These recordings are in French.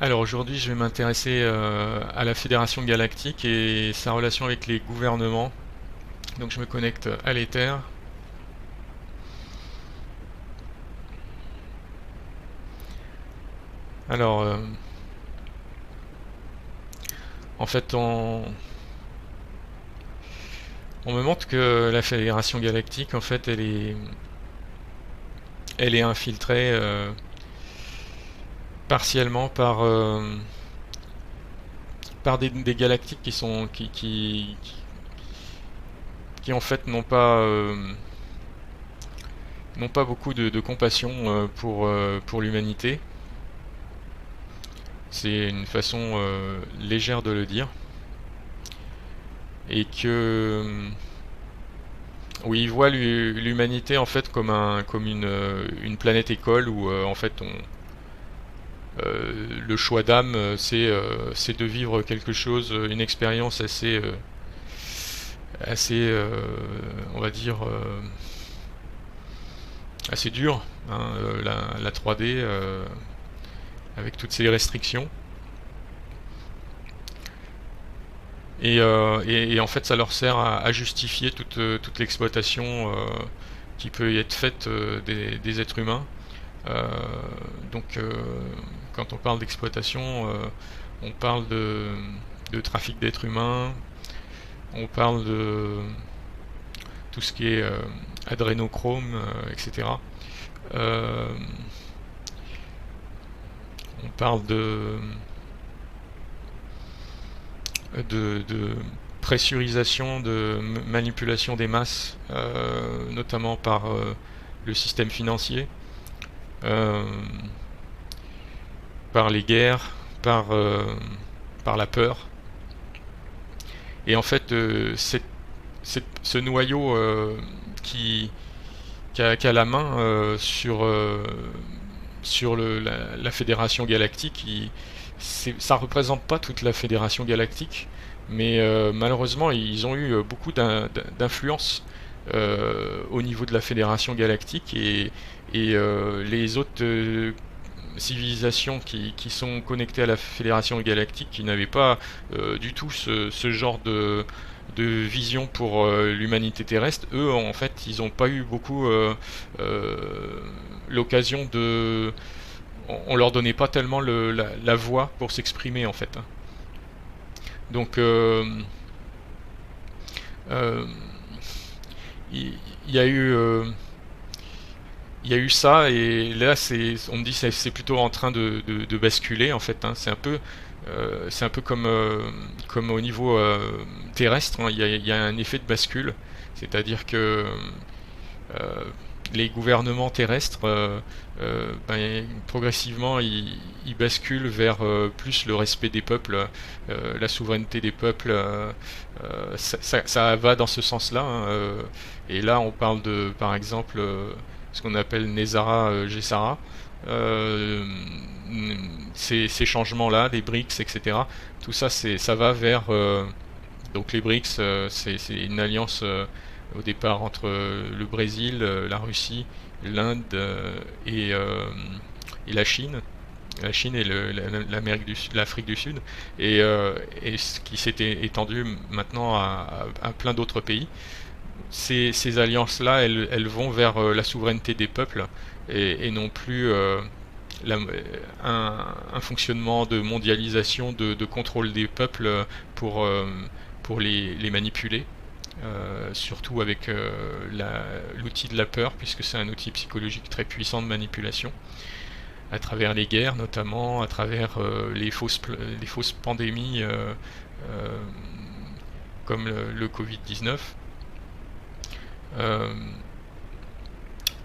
Alors aujourd'hui, je vais m'intéresser à la Fédération Galactique et sa relation avec les gouvernements. Donc je me connecte à l'Ether. Alors, en fait, on me montre que la Fédération Galactique, en fait, elle est infiltrée partiellement par des galactiques qui en fait n'ont pas beaucoup de compassion pour l'humanité. C'est une façon légère de le dire. Et que oui, ils voient l'humanité en fait comme une planète école où en fait le choix d'âme c'est de vivre quelque chose, une expérience assez on va dire assez dure, hein, la 3D avec toutes ces restrictions. Et en fait, ça leur sert à justifier toute l'exploitation qui peut y être faite des êtres humains. Euh, donc, quand on parle d'exploitation, on parle de trafic d'êtres humains, on parle de tout ce qui est adrénochrome, etc. Euh, on parle de pressurisation, de manipulation des masses, notamment par le système financier, euh, par les guerres, par la peur. Et en fait, ce noyau qui, qui a la main sur la Fédération Galactique, ça représente pas toute la Fédération Galactique, mais malheureusement ils ont eu beaucoup d'influence au niveau de la Fédération Galactique et les autres civilisations qui sont connectées à la Fédération Galactique qui n'avaient pas du tout ce genre de vision pour l'humanité terrestre, eux en fait ils n'ont pas eu beaucoup l'occasion de... On leur donnait pas tellement la voix pour s'exprimer en fait. Donc euh, il y a eu il y a eu ça et là on me dit c'est plutôt en train de basculer en fait, hein. C'est un peu comme au niveau terrestre, hein. Il y a un effet de bascule, c'est-à-dire que euh, les gouvernements terrestres, progressivement, ils basculent vers plus le respect des peuples, la souveraineté des peuples. Ça va dans ce sens-là, hein, et là, on parle de, par exemple, ce qu'on appelle Nezara Gessara. Euh, ces changements-là, les BRICS, etc. Tout ça, ça va vers donc les BRICS, c'est une alliance au départ entre le Brésil, la Russie, l'Inde et la Chine. La Chine et l'Amérique du Sud, l'Afrique du Sud, et ce qui s'est étendu maintenant à plein d'autres pays. Ces alliances-là, elles vont vers la souveraineté des peuples et non plus la- un fonctionnement de mondialisation, de contrôle des peuples pour les manipuler. Surtout avec l'outil de la peur, puisque c'est un outil psychologique très puissant de manipulation, à travers les guerres notamment, à travers les fausses pandémies euh, comme le Covid-19, euh,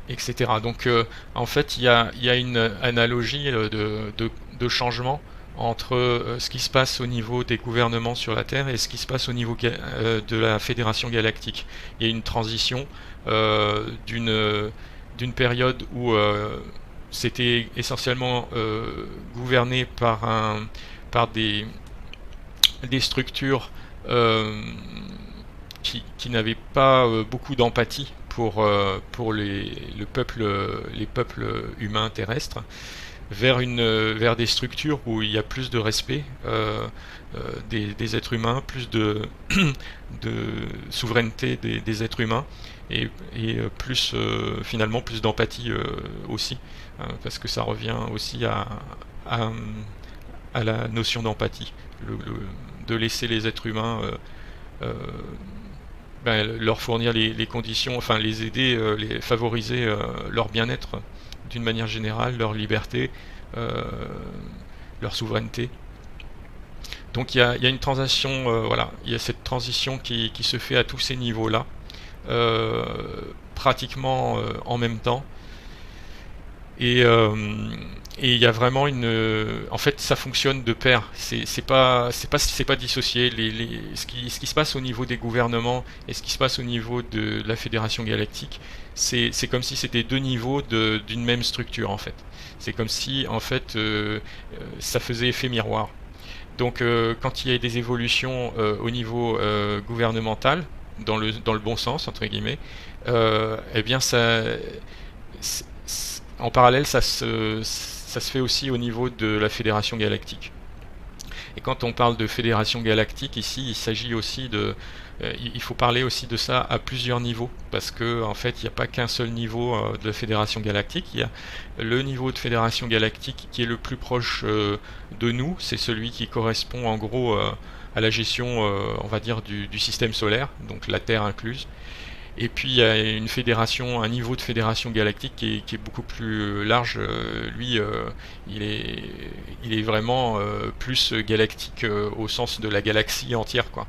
etc. Donc en fait, il y a une analogie de changement entre ce qui se passe au niveau des gouvernements sur la Terre et ce qui se passe au niveau de la Fédération Galactique. Il y a une transition d'une période où c'était essentiellement gouverné par des structures euh, qui n'avaient pas beaucoup d'empathie pour les peuples humains terrestres, vers des structures où il y a plus de respect des êtres humains, plus de souveraineté des êtres humains et plus finalement plus d'empathie aussi, parce que ça revient aussi à, à la notion d'empathie, de laisser les êtres humains leur fournir les conditions, enfin les aider, les favoriser leur bien-être d'une manière générale, leur liberté, euh, leur souveraineté. Donc il y a une transition, voilà, il y a cette transition qui se fait à tous ces niveaux-là, euh, pratiquement en même temps. Et et il y a vraiment en fait, ça fonctionne de pair. C'est pas dissocié. Ce qui se passe au niveau des gouvernements et ce qui se passe au niveau de la Fédération Galactique, c'est comme si c'était deux niveaux d'une même structure en fait. C'est comme si en fait ça faisait effet miroir. Donc quand il y a des évolutions au niveau gouvernemental, dans le bon sens entre guillemets, eh bien en parallèle, ça se fait aussi au niveau de la Fédération Galactique. Et quand on parle de Fédération Galactique, ici, il s'agit aussi il faut parler aussi de ça à plusieurs niveaux, parce que en fait, il n'y a pas qu'un seul niveau de la Fédération Galactique. Il y a le niveau de Fédération Galactique qui est le plus proche de nous, c'est celui qui correspond en gros à la gestion, on va dire, du système solaire, donc la Terre incluse. Et puis il y a une fédération, un niveau de fédération galactique qui est beaucoup plus large. Lui, il est, il est vraiment plus galactique au sens de la galaxie entière, quoi.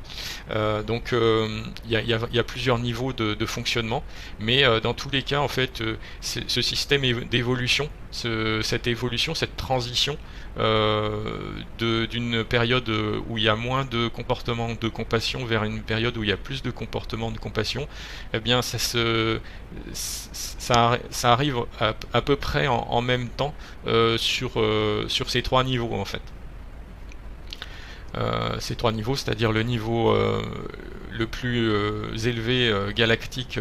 Donc il y a plusieurs niveaux de fonctionnement, mais dans tous les cas, en fait, ce système d'évolution, cette évolution, cette transition d'une période où il y a moins de comportements de compassion vers une période où il y a plus de comportements de compassion, eh bien ça arrive à peu près en même temps sur ces trois niveaux en fait. Ces trois niveaux, c'est-à-dire le niveau le plus élevé galactique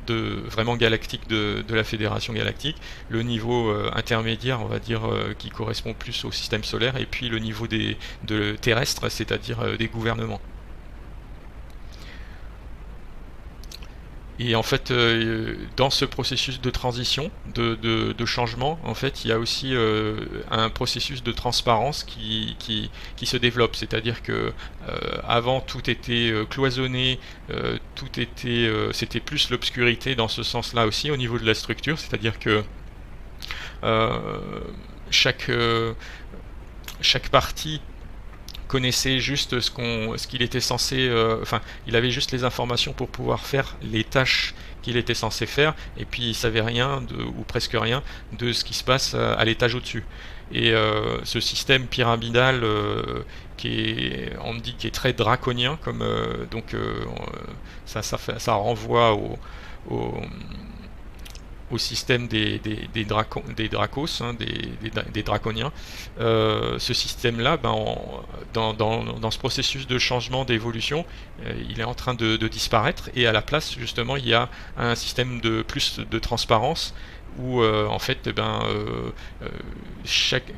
vraiment galactique de la Fédération Galactique, le niveau intermédiaire, on va dire, qui correspond plus au système solaire, et puis le niveau de terrestre, c'est-à-dire des gouvernements. Et en fait, dans ce processus de transition, de changement, en fait, il y a aussi un processus de transparence qui se développe. C'est-à-dire que avant, tout était cloisonné, c'était plus l'obscurité dans ce sens-là aussi au niveau de la structure. C'est-à-dire que euh, chaque chaque partie connaissait juste ce qu'il était censé, enfin, il avait juste les informations pour pouvoir faire les tâches qu'il était censé faire, et puis il savait rien ou presque rien de ce qui se passe à l'étage au-dessus. Et ce système pyramidal on me dit, qui est très draconien, comme donc ça renvoie au système des dracos, hein, des draconiens. Ce système-là, dans ce processus de changement, d'évolution, il est en train de disparaître, et à la place, justement, il y a un système de plus de transparence où en fait,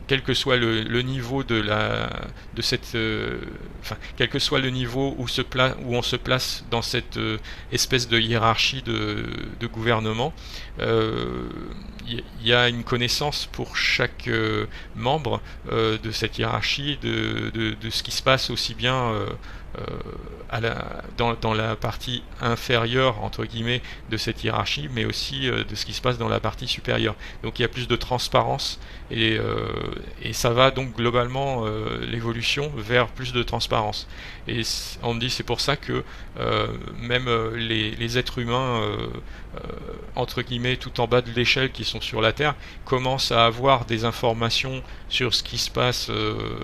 quel que soit le niveau de cette, enfin, quel que soit le niveau où on se place dans cette espèce de hiérarchie de gouvernement, il y a une connaissance pour chaque membre de cette hiérarchie, de ce qui se passe aussi bien dans la partie inférieure entre guillemets de cette hiérarchie, mais aussi de ce qui se passe dans la partie supérieure. Donc il y a plus de transparence, et ça va donc globalement l'évolution vers plus de transparence. Et on me dit, c'est pour ça que même les êtres humains entre guillemets tout en bas de l'échelle qui sont sur la Terre commencent à avoir des informations sur ce qui se passe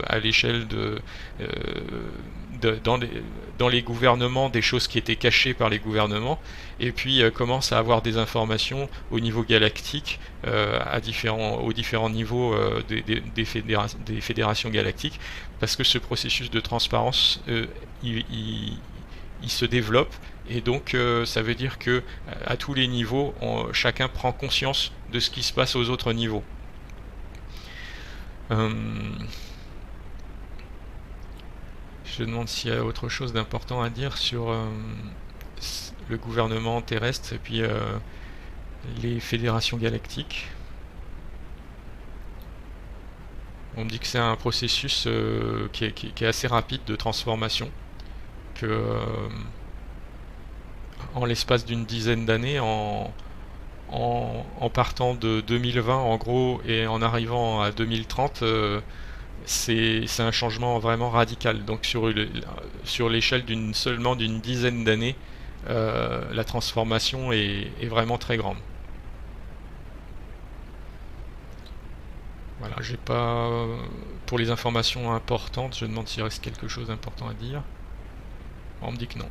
à l'échelle euh, dans les gouvernements, des choses qui étaient cachées par les gouvernements, et puis commence à avoir des informations au niveau galactique, aux différents niveaux des fédérations galactiques, parce que ce processus de transparence, il se développe, et donc ça veut dire que à tous les niveaux, chacun prend conscience de ce qui se passe aux autres niveaux. Euh, je demande s'il y a autre chose d'important à dire sur le gouvernement terrestre et puis les fédérations galactiques. On me dit que c'est un processus qui est assez rapide de transformation, que en l'espace d'une dizaine d'années, en partant de 2020 en gros et en arrivant à 2030, c'est un changement vraiment radical. Donc sur l'échelle seulement d'une dizaine d'années, la transformation est vraiment très grande. Voilà, j'ai pas pour les informations importantes, je demande s'il reste quelque chose d'important à dire. On me dit que non.